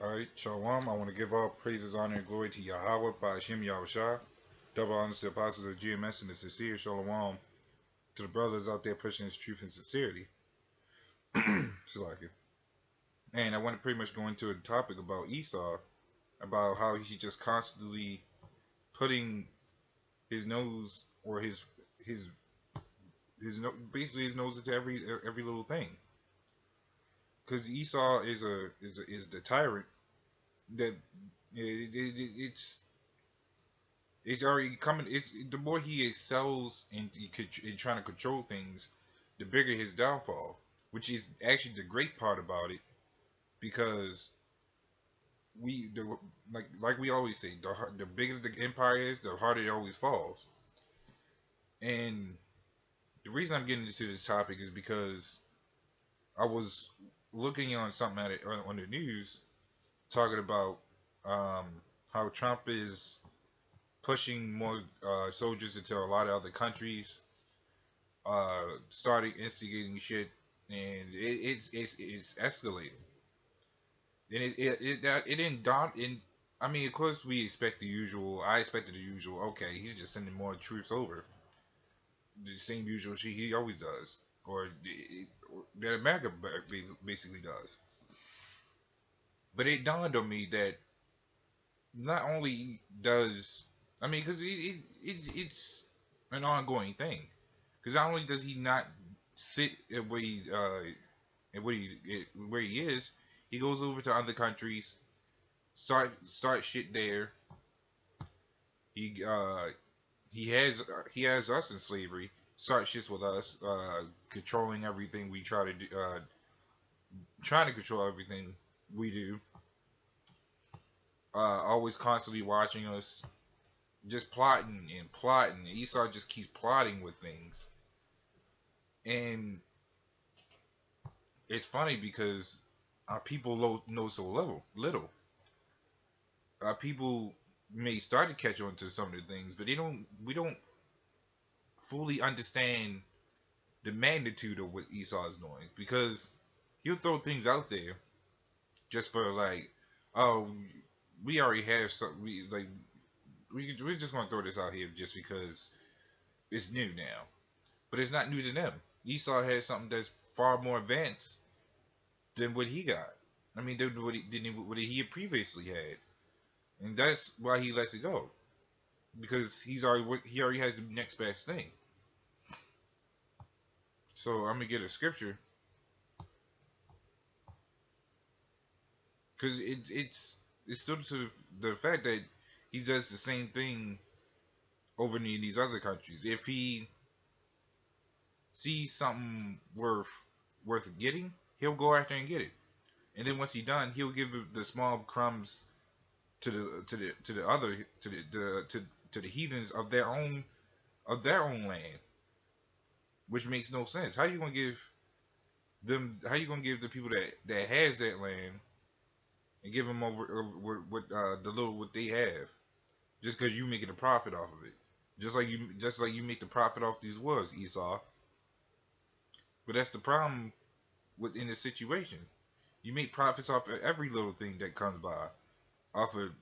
Alright, Shalom. I want to give all praises, honor, and glory to Yahweh by Hashem Yahushua. Double honors to the apostles of GMS and the sincere Shalom to the brothers out there pushing his truth and sincerity. It's like it. And I want to pretty much go into a topic about Esau, about how he's just constantly putting his nose or basically his nose into every little thing. Because Esau is the tyrant that it's already coming. It's the more he excels in trying to control things, the bigger his downfall. Which is actually the great part about it, because like we always say, the bigger the empire is, the harder it always falls. And the reason I'm getting into this topic is because I was looking on something on the news talking about how Trump is pushing more soldiers into a lot of other countries, starting instigating shit, and it's escalating. And it didn't daunt. And I mean, of course, we expect the usual. I expected the usual. Okay, he's just sending more troops over. The same usual shit he always does, or that America basically does. But it dawned on me that not only does, I mean, because it's an ongoing thing. Because not only does he not sit at where he is, he goes over to other countries, start shit there. He has us in slavery, start shits with us, controlling everything we try to do, trying to control everything we do. Always constantly watching us, just plotting and plotting. Esau just keeps plotting with things, and it's funny because our people know so little. Our people may start to catch on to some of the things, but we don't fully understand the magnitude of what Esau is doing, because he'll throw things out there just for like, oh, we already have some, we're just gonna throw this out here just because it's new now. But it's not new to them. Esau has something that's far more advanced than what he got. I mean, than what he previously had, and that's why he lets it go, because he already has the next best thing. So I'm gonna get a scripture, because it's still to the fact that he does the same thing over in these other countries. If he sees something worth getting, he'll go after and get it. And then once he's done, he'll give the small crumbs to the heathens of their own land, which makes no sense. How you gonna give the people that has that land and give them over what the little what they have, just because you making a profit off of it, just like you make the profit off these wars, Esau. But that's the problem in this situation. You make profits off of every little thing that comes by, off the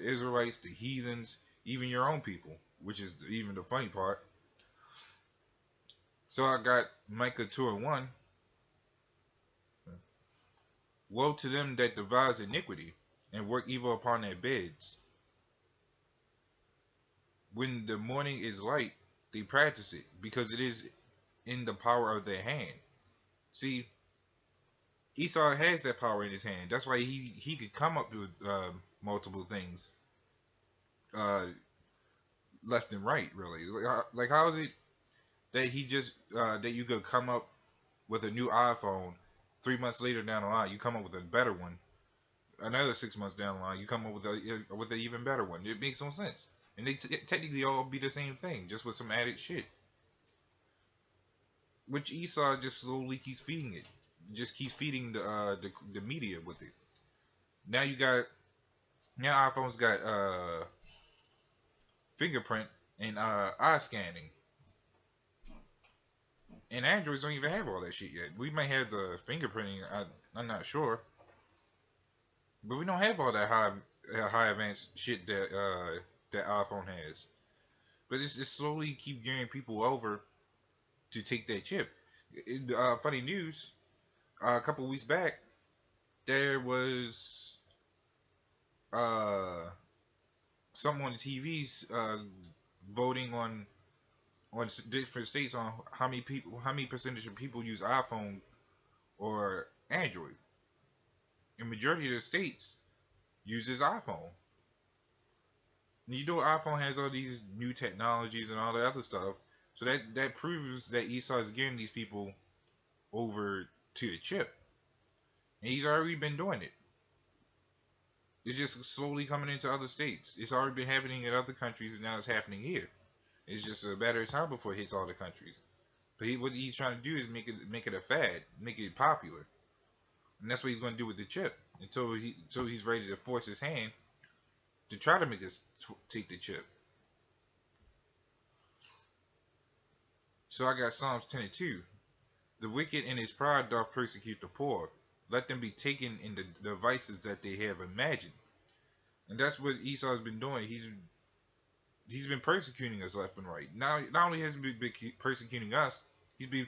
Israelites, the heathens, even your own people, which is even the funny part. So I got Micah 2:1. Woe to them that devise iniquity and work evil upon their beds. When the morning is light, they practice it, because it is in the power of their hand. See, Esau has that power in his hand. That's why he could come up with multiple things, left and right. Really, like how is it that he just that you could come up with a new iPhone, 3 months later down the line you come up with a better one, another 6 months down the line you come up with an even better one. It makes no sense, and they technically all be the same thing, just with some added shit, which Esau just slowly keeps feeding it. Just keeps feeding the media with it. Now iPhones got fingerprint and eye scanning, and Androids don't even have all that shit yet. We might have the fingerprinting. I'm not sure, But we don't have all that high advanced shit that that iPhone has. But it's just slowly keep gearing people over to take that chip. Funny news, a couple weeks back, there was uh, someone on the TVs voting on different states on how many percentage of people use iPhone or Android. The majority of the states uses iPhone. And you know, iPhone has all these new technologies and all that other stuff, so that proves that Esau is getting these people over to the chip, and he's already been doing it. It's just slowly coming into other states. It's already been happening in other countries, and now it's happening here. It's just a matter of time before it hits all the countries. But what he's trying to do is make it a fad, make it popular, and that's what he's going to do with the chip until he's ready to force his hand to try to make us take the chip. So I got Psalms 10 and 2. The wicked in his pride doth persecute the poor. Let them be taken in the devices that they have imagined. And that's what Esau has been doing. He's been persecuting us left and right. Now, not only has he been persecuting us, he's been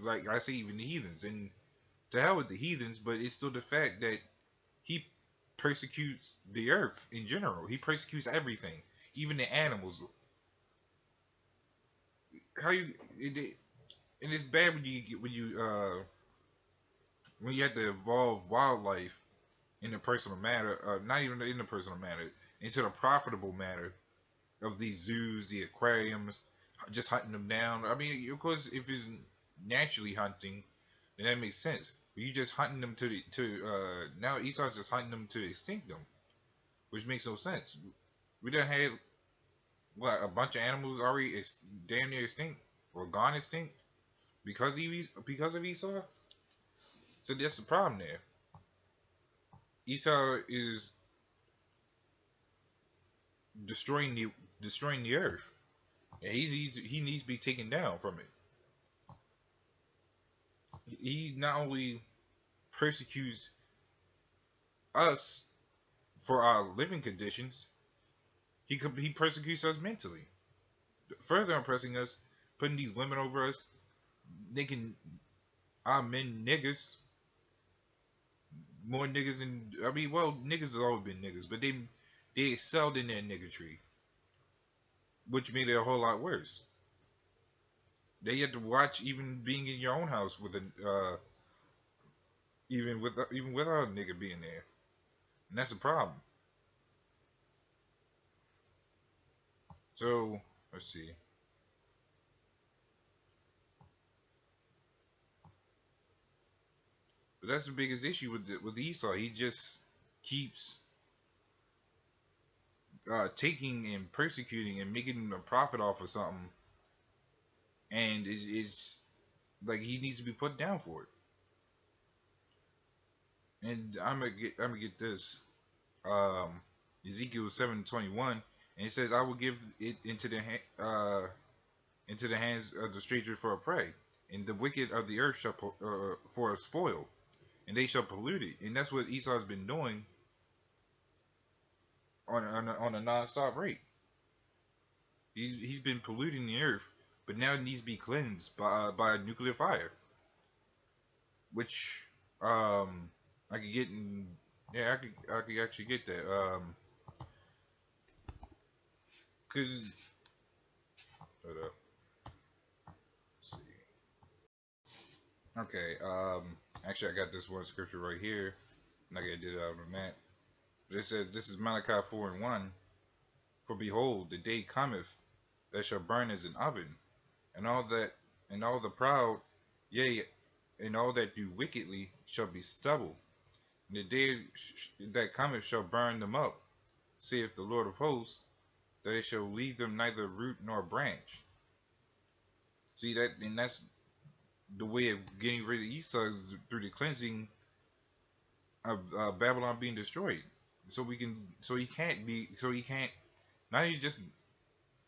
like I say, even the heathens. And to hell with the heathens, but it's still the fact that he persecutes the earth in general. He persecutes everything, even the animals. How you and it's bad when you have to involve wildlife in the personal matter, not even in the personal matter, into the profitable matter of these zoos, the aquariums, just hunting them down. I mean, of course, if it's naturally hunting, then that makes sense. But you just hunting them now Esau's just hunting them to extinct them, which makes no sense. We done had what, a bunch of animals already damn near extinct or gone extinct because of Esau. So that's the problem there. Esau is destroying the earth, and he needs to be taken down from it. He not only persecutes us for our living conditions, he persecutes us mentally, further oppressing us, putting these women over us, making our men niggas, more niggas than I mean, well, niggas have always been niggas, but they excelled in their niggatry, which made it a whole lot worse. They had to watch even being in your own house with even without a nigga being there, and that's a problem. So let's see. But that's the biggest issue with Esau. He just keeps taking and persecuting and making a profit off of something, and it's like he needs to be put down for it. And I'm gonna get this. Ezekiel 7:21, and it says, "I will give it into the hands of the stranger for a prey, and the wicked of the earth shall for a spoil, and they shall pollute it." And that's what Esau has been doing on a non-stop rate. He's been polluting the earth, but now it needs to be cleansed by nuclear fire, which I could get in. Yeah, I could actually get that. Cause hold up. Let's see. Okay. Actually, I got this one scripture right here. I'm not gonna do it out on that. But it says, "This is Malachi 4:1. For behold, the day cometh that shall burn as an oven, and all the proud, yea, and all that do wickedly shall be stubble. And the day that cometh shall burn them up, saith the Lord of hosts, that it shall leave them neither root nor branch." See that, and that's the way of getting rid of Esau, through the cleansing of Babylon being destroyed. So he can't. Now you just,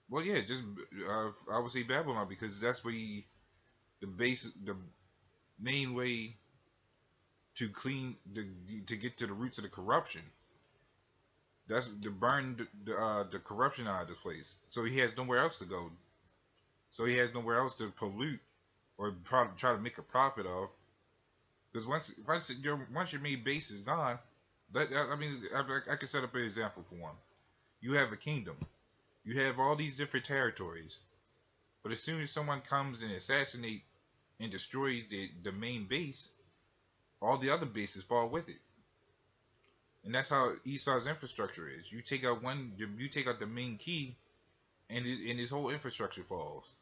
well, yeah, just I would say Babylon, because that's where the main way to clean to get to the roots of the corruption. That's to burn the corruption out of the place. So he has nowhere else to go. So he has nowhere else to pollute or try to make a profit of. Because once your main base is gone, I mean, I can set up an example for one. You have a kingdom. You have all these different territories. But as soon as someone comes and assassinates and destroys the main base, all the other bases fall with it. And that's how Esau's infrastructure is. You take out the main key, and his whole infrastructure falls.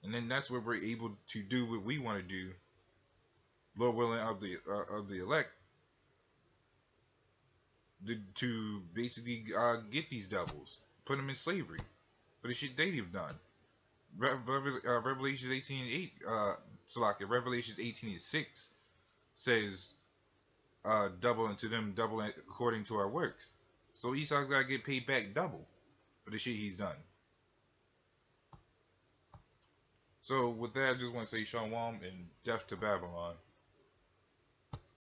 And then that's where we're able to do what we want to do, Lord willing, of the elect, to basically get these devils, put them in slavery for the shit they've done. Revelations 18:8, Revelations 18:6 says, double unto them, double according to our works. So Esau's gotta get paid back double for the shit he's done. So with that, I just want to say Shalom and death to Babylon.